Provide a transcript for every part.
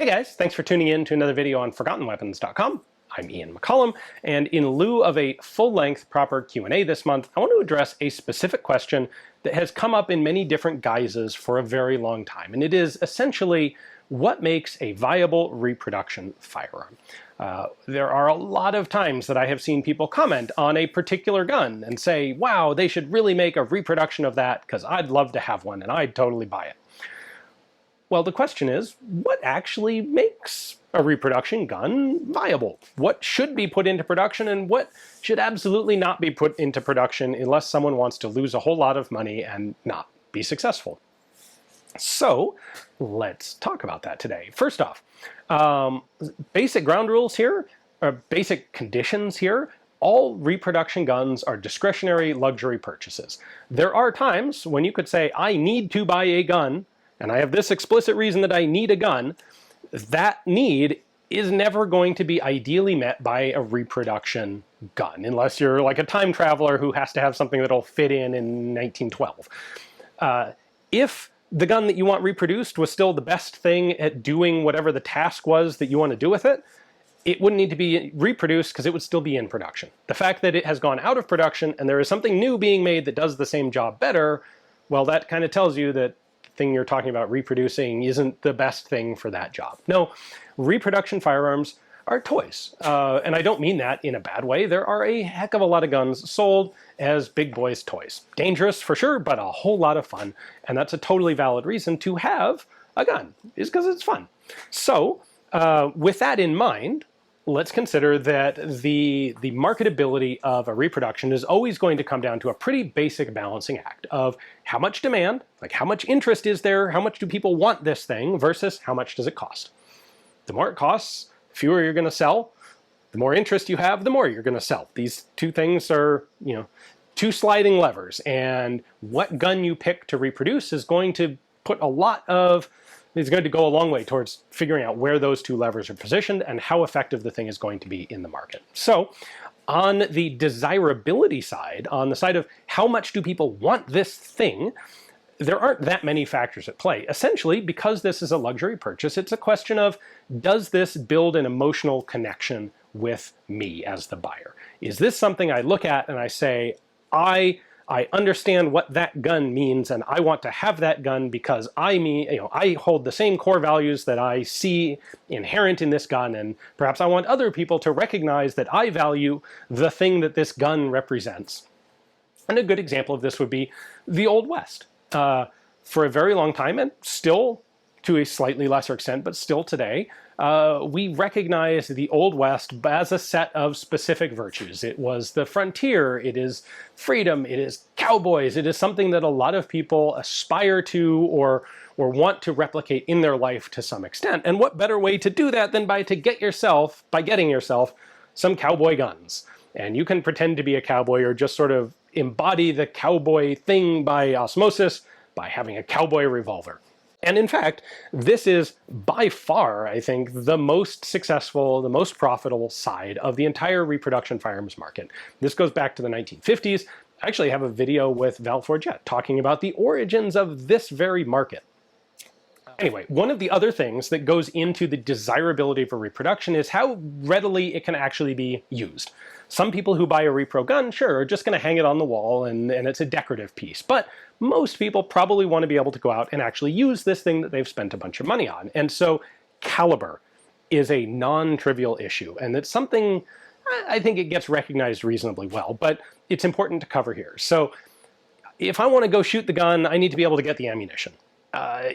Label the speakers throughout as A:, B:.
A: Hey guys, thanks for tuning in to another video on ForgottenWeapons.com. I'm Ian McCollum, and in lieu of a full-length proper Q&A this month, I want to address a specific question that has come up in many different guises for a very long time, and it is essentially what makes a viable reproduction firearm. There are a lot of times that I have seen people comment on a particular gun and say, wow, they should really make a reproduction of that because I'd love to have one and I'd totally buy it. Well, the question is, what actually makes a reproduction gun viable? What should be put into production and what should absolutely not be put into production unless someone wants to lose a whole lot of money and not be successful? So let's talk about that today. First off, basic ground rules here, or basic conditions here. All reproduction guns are discretionary luxury purchases. There are times when you could say, I need to buy a gun, and I have this explicit reason that I need a gun. That need is never going to be ideally met by a reproduction gun, unless you're like a time traveler who has to have something that'll fit in 1912. If the gun that you want reproduced was still the best thing at doing whatever the task was that you want to do with it, it wouldn't need to be reproduced because it would still be in production. The fact that it has gone out of production and there is something new being made that does the same job better, well, that kind of tells you that thing you're talking about reproducing isn't the best thing for that job. No, reproduction firearms are toys. And I don't mean that in a bad way. There are a heck of a lot of guns sold as big boys' toys. Dangerous for sure, but a whole lot of fun. And that's a totally valid reason to have a gun, is because it's fun. So with that in mind, let's consider that the marketability of a reproduction is always going to come down to a pretty basic balancing act of how much demand, like how much interest is there, how much do people want this thing, versus how much does it cost. The more it costs, the fewer you're going to sell. The more interest you have, the more you're going to sell. These two things are, two sliding levers, and what gun you pick to reproduce is going to put is going to go a long way towards figuring out where those two levers are positioned and how effective the thing is going to be in the market. So on the desirability side, on the side of how much do people want this thing, there aren't that many factors at play. Essentially, because this is a luxury purchase, it's a question of, does this build an emotional connection with me as the buyer? Is this something I look at and I say, I understand what that gun means, and I want to have that gun because I hold the same core values that I see inherent in this gun, and perhaps I want other people to recognize that I value the thing that this gun represents. And a good example of this would be the Old West. For a very long time, and still to a slightly lesser extent, but still today, we recognize the Old West as a set of specific virtues. It was the frontier, it is freedom, it is cowboys, it is something that a lot of people aspire to or want to replicate in their life to some extent. And what better way to do that than by getting yourself some cowboy guns. And you can pretend to be a cowboy or just sort of embody the cowboy thing by osmosis by having a cowboy revolver. And in fact, this is by far, I think, the most successful, the most profitable side of the entire reproduction firearms market. This goes back to the 1950s. I actually have a video with Val Forget talking about the origins of this very market. Anyway, one of the other things that goes into the desirability of a reproduction is how readily it can actually be used. Some people who buy a repro gun, sure, are just going to hang it on the wall and it's a decorative piece. But most people probably want to be able to go out and actually use this thing that they've spent a bunch of money on. And so caliber is a non-trivial issue. And it's something, I think it gets recognized reasonably well, but it's important to cover here. So if I want to go shoot the gun, I need to be able to get the ammunition.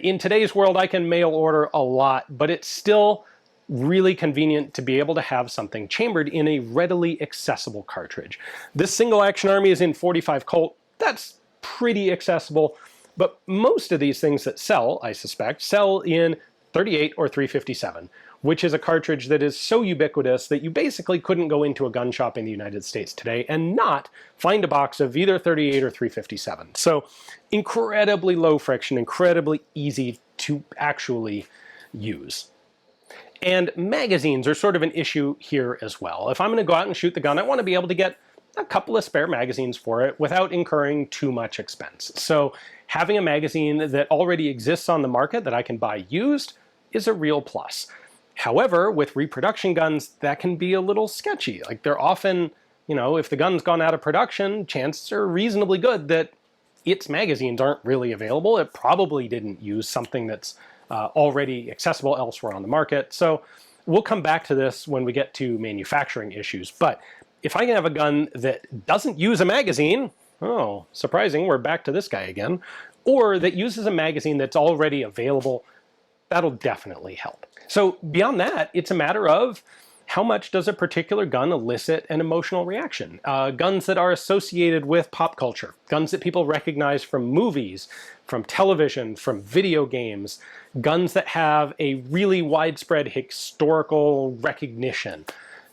A: In today's world, I can mail order a lot, but it's still really convenient to be able to have something chambered in a readily accessible cartridge. This single action army is in 45 Colt. That's pretty accessible, but most of these things that sell, I suspect, sell in 38 or 357, which is a cartridge that is so ubiquitous that you basically couldn't go into a gun shop in the United States today and not find a box of either 38 or 357. So incredibly low friction, incredibly easy to actually use. And magazines are sort of an issue here as well. If I'm going to go out and shoot the gun, I want to be able to get a couple of spare magazines for it without incurring too much expense. So having a magazine that already exists on the market that I can buy used is a real plus. However, with reproduction guns, that can be a little sketchy. Like they're often, if the gun's gone out of production, chances are reasonably good that its magazines aren't really available. It probably didn't use something that's already accessible elsewhere on the market. So we'll come back to this when we get to manufacturing issues. But if I can have a gun that doesn't use a magazine, oh, surprising, we're back to this guy again, or that uses a magazine that's already available, that'll definitely help. So beyond that, it's a matter of how much does a particular gun elicit an emotional reaction? Guns that are associated with pop culture, guns that people recognize from movies, from television, from video games, guns that have a really widespread historical recognition.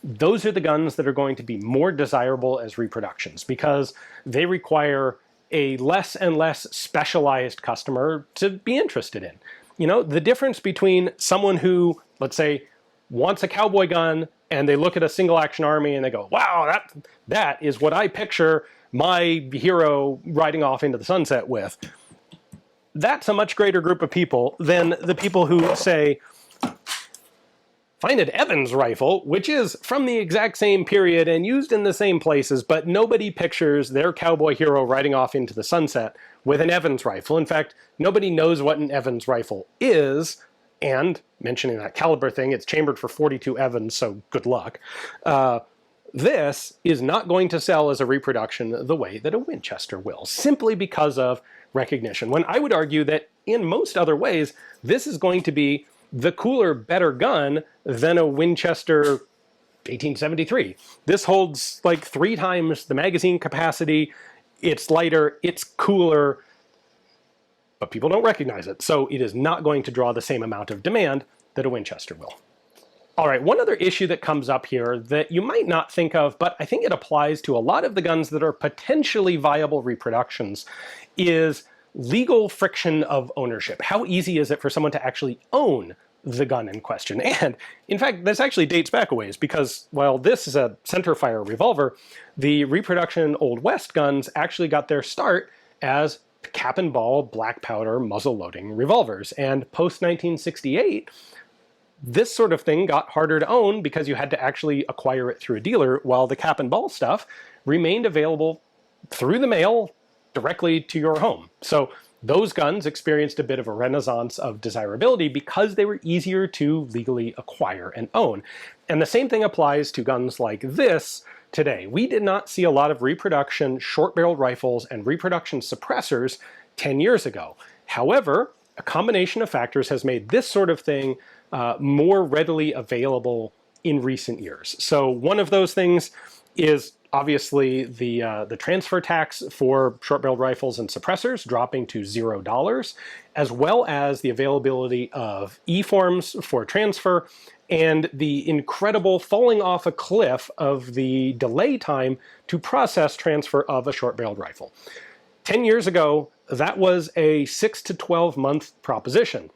A: Those are the guns that are going to be more desirable as reproductions because they require a less and less specialized customer to be interested in. The difference between someone who, let's say, wants a cowboy gun and they look at a single action army and they go, wow, that is what I picture my hero riding off into the sunset with. That's a much greater group of people than the people who say, find an Evans rifle, which is from the exact same period and used in the same places, but nobody pictures their cowboy hero riding off into the sunset with an Evans rifle. In fact, nobody knows what an Evans rifle is, and mentioning that caliber thing, it's chambered for 42 Evans, so good luck. This is not going to sell as a reproduction the way that a Winchester will, simply because of recognition. When I would argue that in most other ways, this is going to be the cooler, better gun than a Winchester 1873. This holds like 3 times the magazine capacity. It's lighter, it's cooler, but people don't recognize it. So it is not going to draw the same amount of demand that a Winchester will. All right, one other issue that comes up here that you might not think of, but I think it applies to a lot of the guns that are potentially viable reproductions, is legal friction of ownership. How easy is it for someone to actually own the gun in question? And in fact, this actually dates back a ways because while this is a centerfire revolver, the reproduction Old West guns actually got their start as cap and ball black powder muzzle loading revolvers. And post 1968, this sort of thing got harder to own because you had to actually acquire it through a dealer, while the cap and ball stuff remained available through the mail directly to your home. So those guns experienced a bit of a renaissance of desirability because they were easier to legally acquire and own. And the same thing applies to guns like this today. We did not see a lot of reproduction short-barreled rifles and reproduction suppressors 10 years ago. However, a combination of factors has made this sort of thing more readily available in recent years. So one of those things is obviously the transfer tax for short-barreled rifles and suppressors dropping to $0, as well as the availability of e-forms for transfer and the incredible falling off a cliff of the delay time to process transfer of a short-barreled rifle. 10 years ago, that was a 6 to 12 month proposition.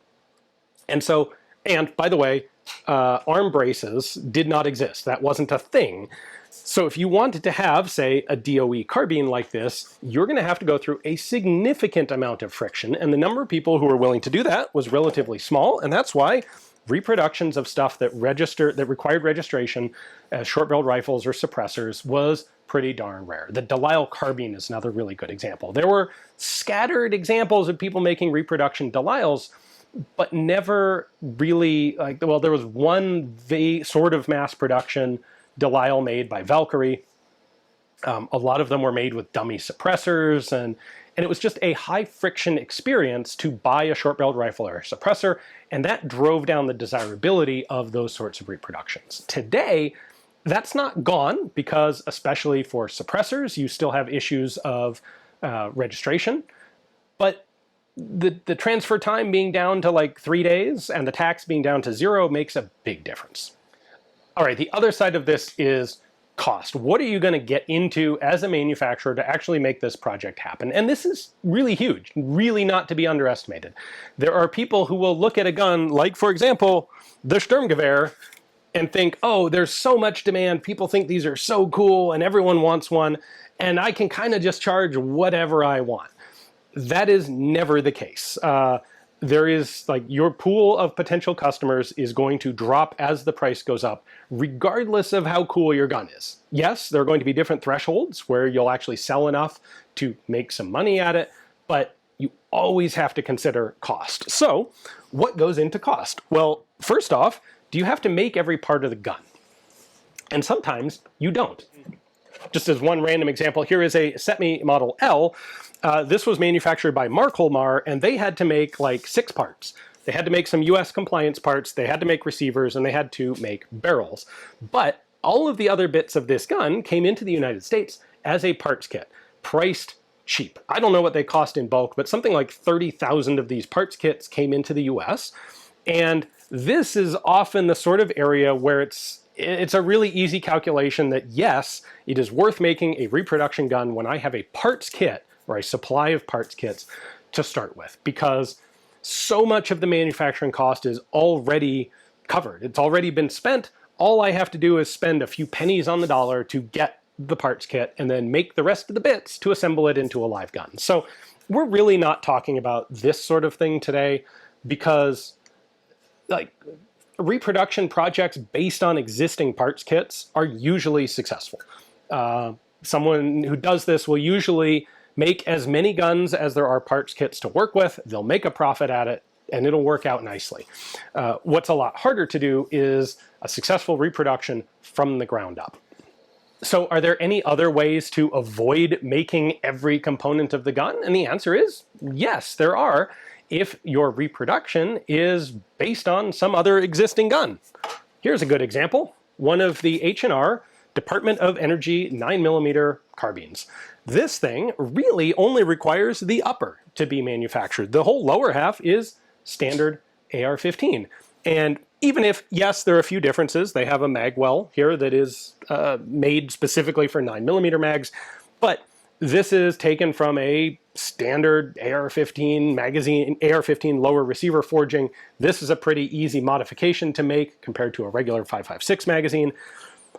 A: And so, and by the way, arm braces did not exist. That wasn't a thing. So if you wanted to have, say, a DOE carbine like this, you're going to have to go through a significant amount of friction, and the number of people who were willing to do that was relatively small, and that's why reproductions of stuff that required registration as short-barreled rifles or suppressors was pretty darn rare. The Delisle carbine is another really good example. There were scattered examples of people making reproduction Delisles, but never really, well, there was one sort of mass production Delisle made by Valkyrie. A lot of them were made with dummy suppressors, and it was just a high friction experience to buy a short-barreled rifle or a suppressor, and that drove down the desirability of those sorts of reproductions. Today, that's not gone because, especially for suppressors, you still have issues of registration, but the transfer time being down to like 3 days and the tax being down to 0 makes a big difference. All right, the other side of this is cost. What are you going to get into as a manufacturer to actually make this project happen? And this is really huge, really not to be underestimated. There are people who will look at a gun like, for example, the Sturmgewehr and think, oh, there's so much demand, people think these are so cool and everyone wants one, and I can kind of just charge whatever I want. That is never the case. there is like your pool of potential customers is going to drop as the price goes up, regardless of how cool your gun is. Yes, there are going to be different thresholds where you'll actually sell enough to make some money at it, but you always have to consider cost. So what goes into cost? Well, first off, do you have to make every part of the gun? And sometimes you don't. Just as one random example, here is a SETME Model L. This was manufactured by Marcolmar, and they had to make like 6 parts. They had to make some US compliance parts, they had to make receivers, and they had to make barrels. But all of the other bits of this gun came into the United States as a parts kit, priced cheap. I don't know what they cost in bulk, but something like 30,000 of these parts kits came into the US. And this is often the sort of area where it's a really easy calculation that yes, it is worth making a reproduction gun when I have a parts kit or a supply of parts kits to start with, because so much of the manufacturing cost is already covered. It's already been spent. All I have to do is spend a few pennies on the dollar to get the parts kit and then make the rest of the bits to assemble it into a live gun. So we're really not talking about this sort of thing today, because like reproduction projects based on existing parts kits are usually successful. Someone who does this will usually make as many guns as there are parts kits to work with. They'll make a profit at it, and it'll work out nicely. What's a lot harder to do is a successful reproduction from the ground up. So are there any other ways to avoid making every component of the gun? And the answer is yes, there are, if your reproduction is based on some other existing gun. Here's a good example. One of the H&R Department of Energy 9mm carbines. This thing really only requires the upper to be manufactured. The whole lower half is standard AR-15. And even if, yes, there are a few differences, they have a mag well here that is made specifically for 9mm mags, but this is taken from a standard AR-15 magazine, AR-15 lower receiver forging. This is a pretty easy modification to make compared to a regular 5.56 magazine.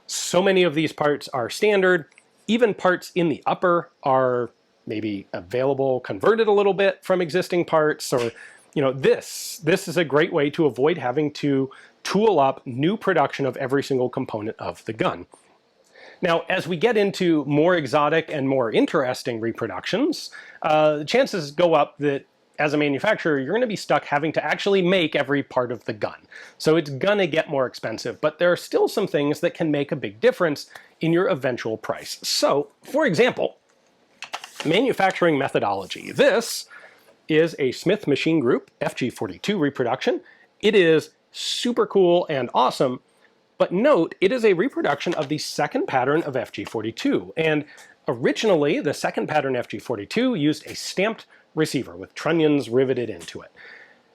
A: So many of these parts are standard. Even parts in the upper are maybe available, converted a little bit from existing parts, or you know, this is a great way to avoid having to tool up new production of every single component of the gun. Now, as we get into more exotic and more interesting reproductions, the chances go up that as a manufacturer, you're going to be stuck having to actually make every part of the gun. So it's going to get more expensive, but there are still some things that can make a big difference in your eventual price. So, for example, manufacturing methodology. This is a Smith Machine Group FG42 reproduction. It is super cool and awesome, but note, it is a reproduction of the second pattern of FG42. And originally, the second pattern FG42 used a stamped receiver with trunnions riveted into it.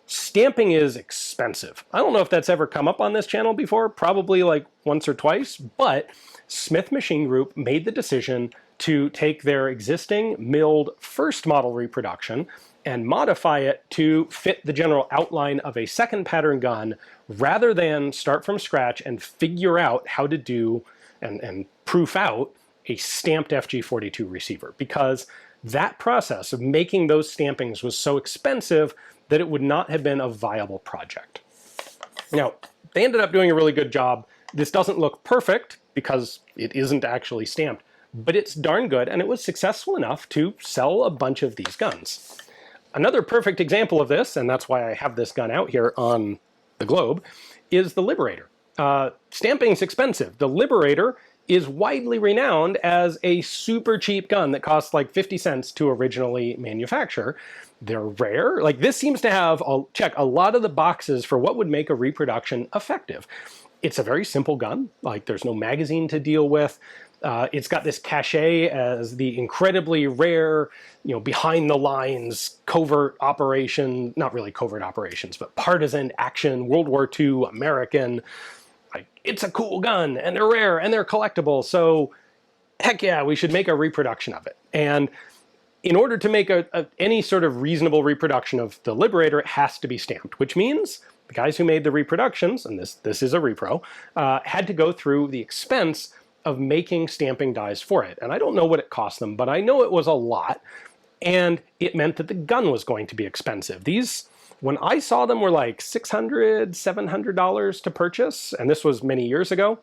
A: Stamping is expensive. I don't know if that's ever come up on this channel before, probably like once or twice, but Smith Machine Group made the decision to take their existing milled first model reproduction and modify it to fit the general outline of a second pattern gun, rather than start from scratch and figure out how to do and proof out a stamped FG42 receiver, because that process of making those stampings was so expensive that it would not have been a viable project. Now, they ended up doing a really good job. This doesn't look perfect because it isn't actually stamped, but it's darn good, and it was successful enough to sell a bunch of these guns. Another perfect example of this, and that's why I have this gun out here on the globe, is the Liberator. Stamping's expensive. The Liberator is widely renowned as a super cheap gun that costs like 50 cents to originally manufacture. They're rare. Like, this seems to have check a lot of the boxes for what would make a reproduction effective. It's a very simple gun. Like, there's no magazine to deal with. It's got this cachet as the incredibly rare, you know, behind the lines, covert operation, not really covert operations, but partisan action, World War II, American. Like, it's a cool gun, and they're rare, and they're collectible, so heck yeah, we should make a reproduction of it. And in order to make any sort of reasonable reproduction of the Liberator, it has to be stamped, which means the guys who made the reproductions, and this is a repro, had to go through the expense of making stamping dies for it. And I don't know what it cost them, but I know it was a lot, and it meant that the gun was going to be expensive. These when I saw them were like $600, $700 to purchase, and this was many years ago,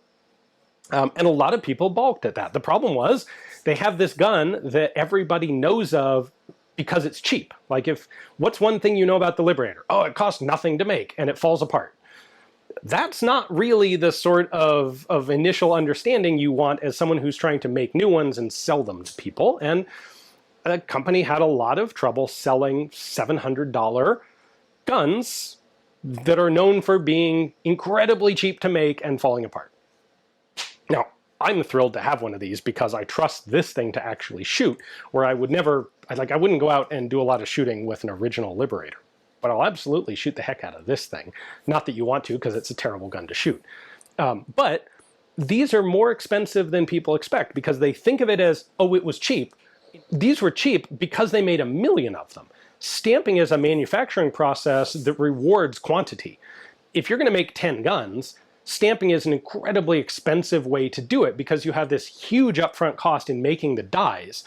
A: and a lot of people balked at that. The problem was they have this gun that everybody knows of because it's cheap. Like, what's one thing you know about the Liberator? Oh, it costs nothing to make and it falls apart. That's not really the sort of initial understanding you want as someone who's trying to make new ones and sell them to people. And a company had a lot of trouble selling $700 guns that are known for being incredibly cheap to make and falling apart. Now, I'm thrilled to have one of these because I trust this thing to actually shoot, where I would never, I wouldn't go out and do a lot of shooting with an original Liberator. But I'll absolutely shoot the heck out of this thing. Not that you want to, because it's a terrible gun to shoot. But these are more expensive than people expect because they think of it as, oh, it was cheap. These were cheap because they made 1 million of them. Stamping is a manufacturing process that rewards quantity. If you're going to make 10 guns, stamping is an incredibly expensive way to do it because you have this huge upfront cost in making the dies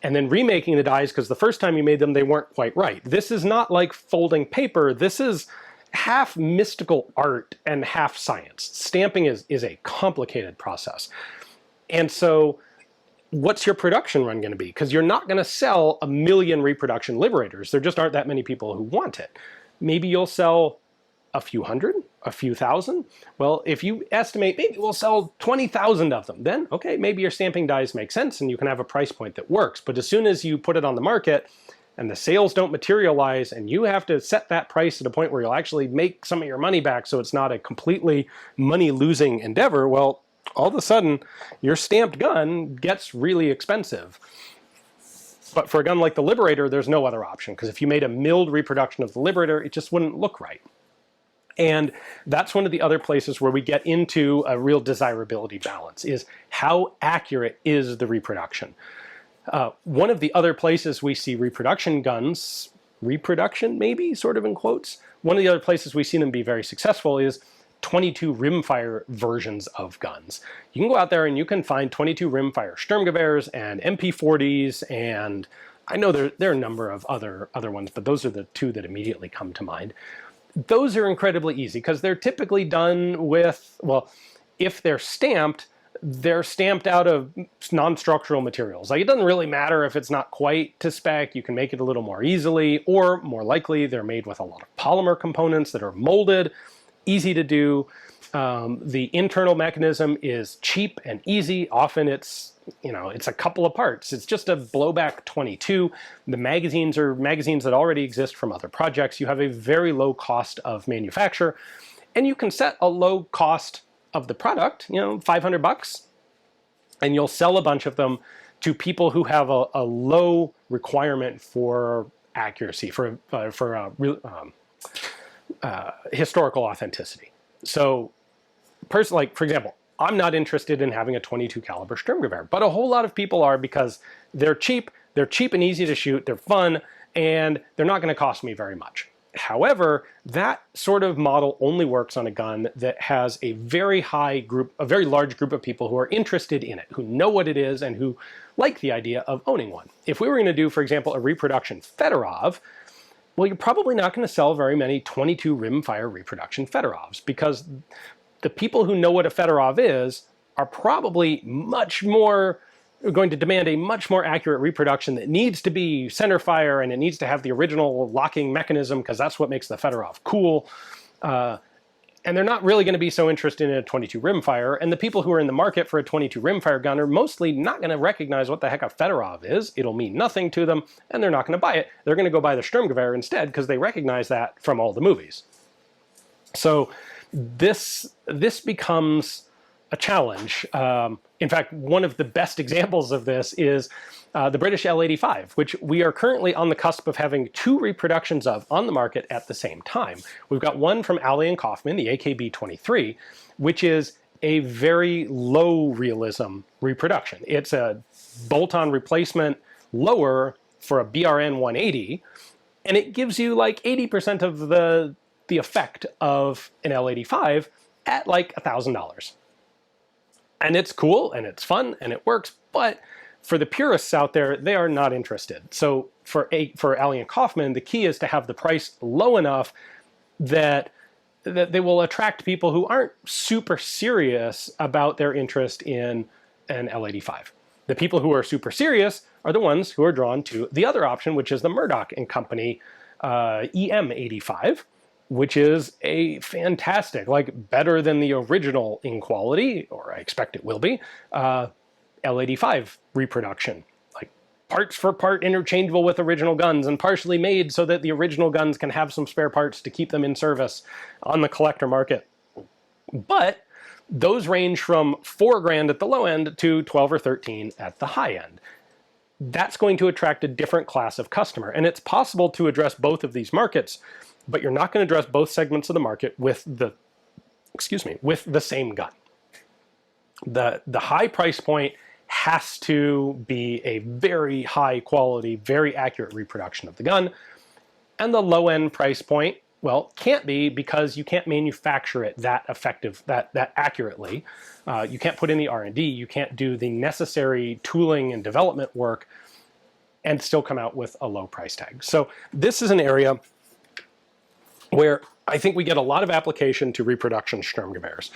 A: and then remaking the dies because the first time you made them, they weren't quite right. This is not like folding paper. This is half mystical art and half science. Stamping is a complicated process. And so what's your production run going to be? Because you're not going to sell 1 million reproduction Liberators. There just aren't that many people who want it. Maybe you'll sell a few hundred, a few thousand. Well, if you estimate maybe we'll sell 20,000 of them, then okay, maybe your stamping dies make sense and you can have a price point that works. But as soon as you put it on the market and the sales don't materialize and you have to set that price at a point where you'll actually make some of your money back so it's not a completely money-losing endeavor, well, all of a sudden your stamped gun gets really expensive. But for a gun like the Liberator, there's no other option, because if you made a milled reproduction of the Liberator, it just wouldn't look right. And that's one of the other places where we get into a real desirability balance, is how accurate is the reproduction. One of the other places we see reproduction guns, reproduction maybe, sort of in quotes, one of the other places we see them be very successful is 22 rimfire versions of guns. You can go out there and you can find 22 rimfire Sturmgewehrs and MP40s, and I know there are a number of other ones, but those are the two that immediately come to mind. Those are incredibly easy because they're typically done with, well, if they're stamped out of non-structural materials. Like, it doesn't really matter if it's not quite to spec, you can make it a little more easily, or more likely they're made with a lot of polymer components that are molded, easy to do. The internal mechanism is cheap and easy. Often it's a couple of parts. It's just a blowback 22. The magazines are magazines that already exist from other projects. You have a very low cost of manufacture, and you can set a low cost of the product, $500, and you'll sell a bunch of them to people who have a low requirement for accuracy, for historical authenticity. So, for example, I'm not interested in having a 22 caliber Sturmgewehr, but a whole lot of people are because they're cheap and easy to shoot, they're fun, and they're not going to cost me very much. However, that sort of model only works on a gun that has a very large group of people who are interested in it, who know what it is, and who like the idea of owning one. If we were going to do, for example, a reproduction Fedorov, well, you're probably not going to sell very many 22 rimfire reproduction Fedorovs, because the people who know what a Fedorov is are probably going to demand a much more accurate reproduction that needs to be center fire, and it needs to have the original locking mechanism because that's what makes the Fedorov cool. And they're not really going to be so interested in a 22 rimfire, and the people who are in the market for a 22 rimfire gun are mostly not going to recognize what the heck a Fedorov is. It'll mean nothing to them, and they're not going to buy it. They're going to go buy the Sturmgewehr instead because they recognize that from all the movies. So this becomes a challenge. In fact, one of the best examples of this is the British L85, which we are currently on the cusp of having 2 reproductions of on the market at the same time. We've got one from Alley and Kaufman, the AKB-23, which is a very low realism reproduction. It's a bolt-on replacement lower for a BRN 180, and it gives you like 80% of the effect of an L85 at like $1,000. And it's cool, and it's fun, and it works, but for the purists out there, they are not interested. So for Alley and Kaufman, the key is to have the price low enough that they will attract people who aren't super serious about their interest in an L85. The people who are super serious are the ones who are drawn to the other option, which is the Murdoch and Company EM85, which is a fantastic, like better than the original in quality, or I expect it will be, L85 reproduction. Like parts for part interchangeable with original guns and partially made so that the original guns can have some spare parts to keep them in service on the collector market. But those range from $4,000 at the low end to 12 or 13 at the high end. That's going to attract a different class of customer. And it's possible to address both of these markets, but you're not going to address both segments of the market with the same gun. The high price point has to be a very high quality, very accurate reproduction of the gun. And the low end price point, well, can't be, because you can't manufacture it that effective, that accurately. You can't put in the R&D, you can't do the necessary tooling and development work and still come out with a low price tag. So this is an area where I think we get a lot of application to reproduction Sturmgewehrs.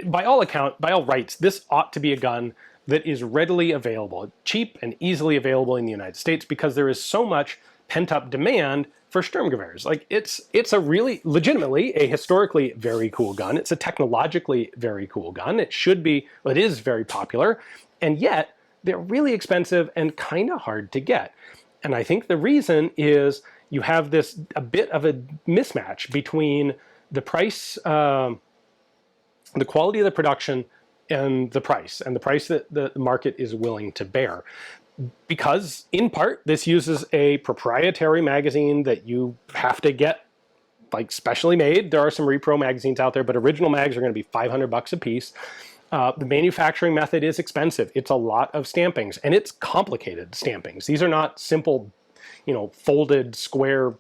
A: By all rights, this ought to be a gun that is readily available, cheap and easily available in the United States, because there is so much pent-up demand for Sturmgewehrs. Like it's a really, legitimately, a historically very cool gun. It's a technologically very cool gun. It should be, well, it is very popular, and yet they're really expensive and kind of hard to get. And I think the reason is you have this, a bit of a mismatch between the price, the quality of the production and the price that the market is willing to bear. Because, in part, this uses a proprietary magazine that you have to get, like, specially made. There are some repro magazines out there, but original mags are going to be $500 a piece. The manufacturing method is expensive. It's a lot of stampings, and it's complicated stampings. These are not simple, folded square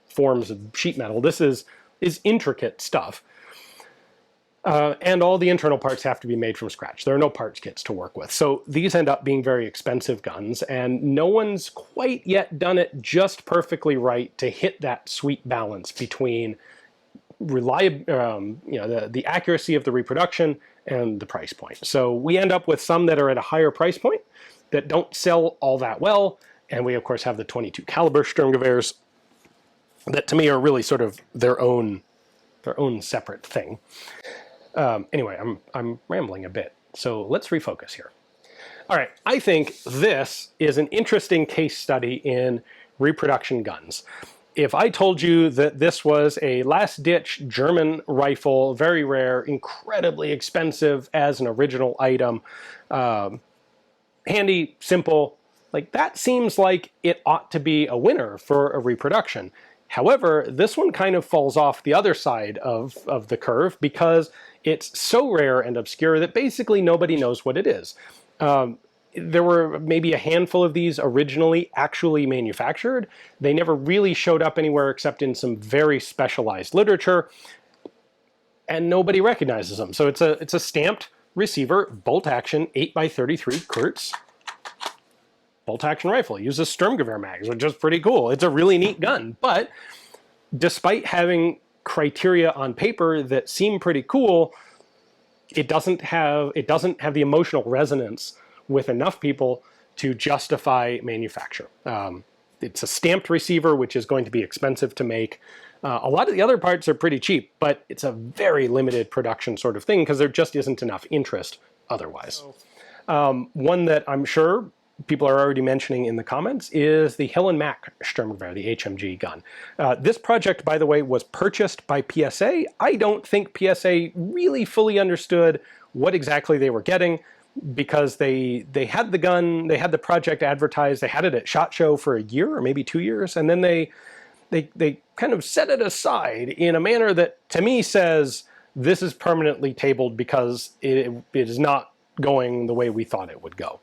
A: forms of sheet metal. This is intricate stuff. And all the internal parts have to be made from scratch. There are no parts kits to work with. So these end up being very expensive guns, and no one's quite yet done it just perfectly right to hit that sweet balance between the accuracy of the reproduction and the price point. So we end up with some that are at a higher price point that don't sell all that well, and we of course have the 22 caliber Sturmgewehrs that to me are really sort of their own separate thing. Anyway, I'm rambling a bit, so let's refocus here. All right, I think this is an interesting case study in reproduction guns. If I told you that this was a last-ditch German rifle, very rare, incredibly expensive as an original item, handy, simple, like that seems like it ought to be a winner for a reproduction. However, this one kind of falls off the other side of the curve because it's so rare and obscure that basically nobody knows what it is. There were maybe a handful of these originally actually manufactured. They never really showed up anywhere except in some very specialized literature, and nobody recognizes them. So it's a stamped receiver, bolt action, 8x33 Kurz. Bolt action rifle. It uses Sturmgewehr mags, which is pretty cool. It's a really neat gun, but despite having criteria on paper that seem pretty cool, it doesn't have the emotional resonance with enough people to justify manufacture. It's a stamped receiver, which is going to be expensive to make. A lot of the other parts are pretty cheap, but it's a very limited production sort of thing because there just isn't enough interest otherwise. One that I'm sure people are already mentioning in the comments is the Hill & Mack Sturmgewehr, the HMG gun. This project, by the way, was purchased by PSA. I don't think PSA really fully understood what exactly they were getting because they had the gun, they had the project advertised, they had it at SHOT Show for a year or maybe 2 years, and then they kind of set it aside in a manner that to me says this is permanently tabled because it is not going the way we thought it would go.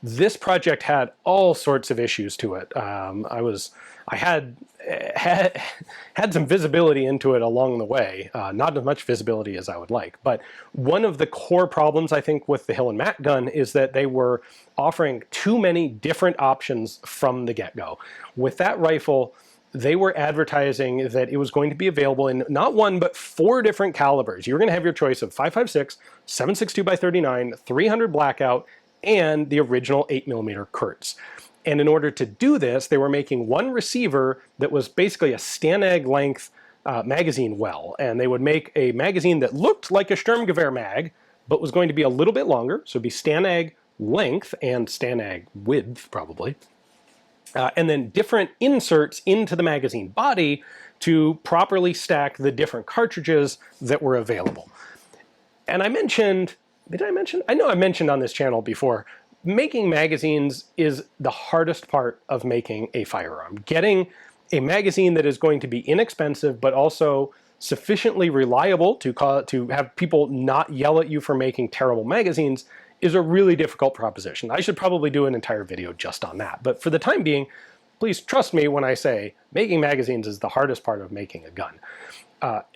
A: This project had all sorts of issues to it. I was I had some visibility into it along the way, not as much visibility as I would like. But one of the core problems, I think, with the Hill and Mac gun is that they were offering too many different options from the get-go. With that rifle, they were advertising that it was going to be available in not one, but 4 different calibers. You're going to have your choice of 5.56, 7.62 by 39, 300 blackout, and the original 8mm Kurtz. And in order to do this, they were making one receiver that was basically a Stanag length magazine well. And they would make a magazine that looked like a Sturmgewehr mag, but was going to be a little bit longer. So it'd be Stanag length and Stanag width, probably. And then different inserts into the magazine body to properly stack the different cartridges that were available. And I mentioned, did I mention? I know I mentioned on this channel before, making magazines is the hardest part of making a firearm. Getting a magazine that is going to be inexpensive, but also sufficiently reliable to have people not yell at you for making terrible magazines is a really difficult proposition. I should probably do an entire video just on that. But for the time being, please trust me when I say making magazines is the hardest part of making a gun.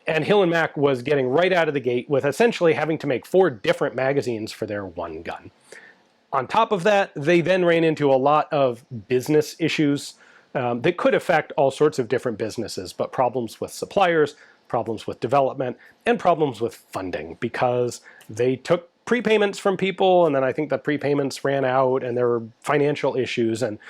A: And Hill and Mac was getting right out of the gate with essentially having to make 4 different magazines for their one gun. On top of that, they then ran into a lot of business issues that could affect all sorts of different businesses, but problems with suppliers, problems with development, and problems with funding, because they took prepayments from people, and then I think the prepayments ran out, and there were financial issues, and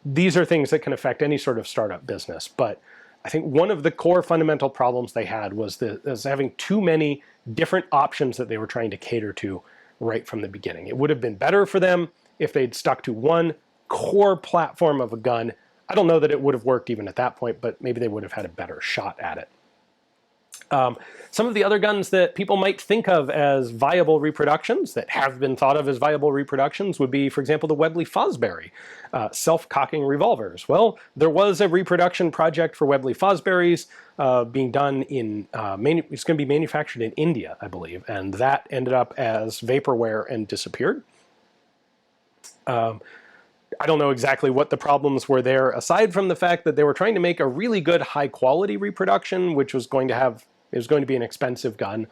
A: these are things that can affect any sort of startup business. But I think one of the core fundamental problems they had was having too many different options that they were trying to cater to right from the beginning. It would have been better for them if they'd stuck to one core platform of a gun. I don't know that it would have worked even at that point, but maybe they would have had a better shot at it. Some of the other guns that people might think of as viable reproductions, that have been thought of as viable reproductions, would be, for example, the Webley Fosbury self-cocking revolvers. Well, there was a reproduction project for Webley Fosburys being done in, it's going to be manufactured in India, I believe, and that ended up as vaporware and disappeared. I don't know exactly what the problems were there, aside from the fact that they were trying to make a really good high-quality reproduction, which was going to be an expensive gun.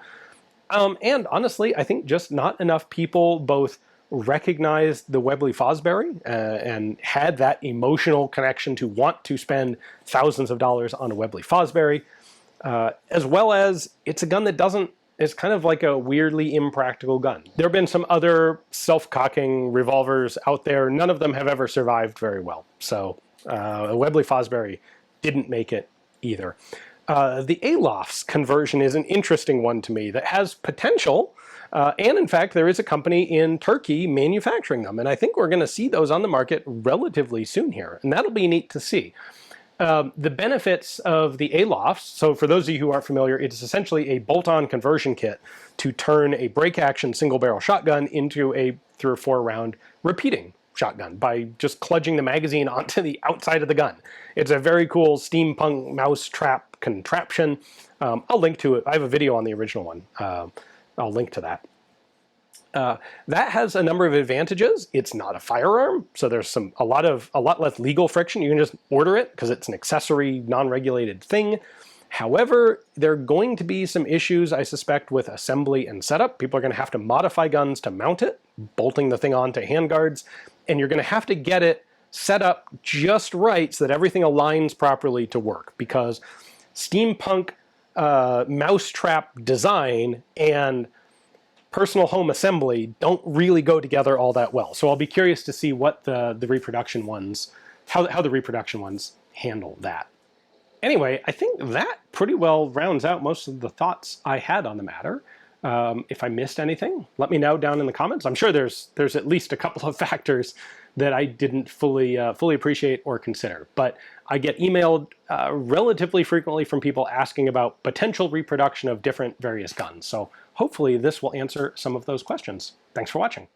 A: And honestly, I think just not enough people both recognized the Webley Fosbury and had that emotional connection to want to spend thousands of dollars on a Webley Fosbury, as well as it's a gun that it's kind of like a weirdly impractical gun. There have been some other self-cocking revolvers out there. None of them have ever survived very well. So the Webley Fosbury didn't make it either. The Alof's conversion is an interesting one to me that has potential. And in fact, there is a company in Turkey manufacturing them. And I think we're going to see those on the market relatively soon here. And that'll be neat to see. The benefits of the Alofs, so for those of you who aren't familiar, it's essentially a bolt-on conversion kit to turn a break-action single-barrel shotgun into a 3 or 4 round repeating shotgun by just kludging the magazine onto the outside of the gun. It's a very cool steampunk mousetrap contraption. I'll link to it. I have a video on the original one. I'll link to that. That has a number of advantages. It's not a firearm, so there's a lot less legal friction. You can just order it because it's an accessory, non-regulated thing. However, there are going to be some issues, I suspect, with assembly and setup. People are going to have to modify guns to mount it, bolting the thing onto handguards, and you're going to have to get it set up just right so that everything aligns properly to work, because steampunk mousetrap design and personal home assembly don't really go together all that well. So I'll be curious to see what the reproduction ones, how the reproduction ones handle that. Anyway, I think that pretty well rounds out most of the thoughts I had on the matter. If I missed anything, let me know down in the comments. I'm sure there's at least a couple of factors that I didn't fully appreciate or consider. But I get emailed relatively frequently from people asking about potential reproduction of different various guns. So hopefully this will answer some of those questions. Thanks for watching.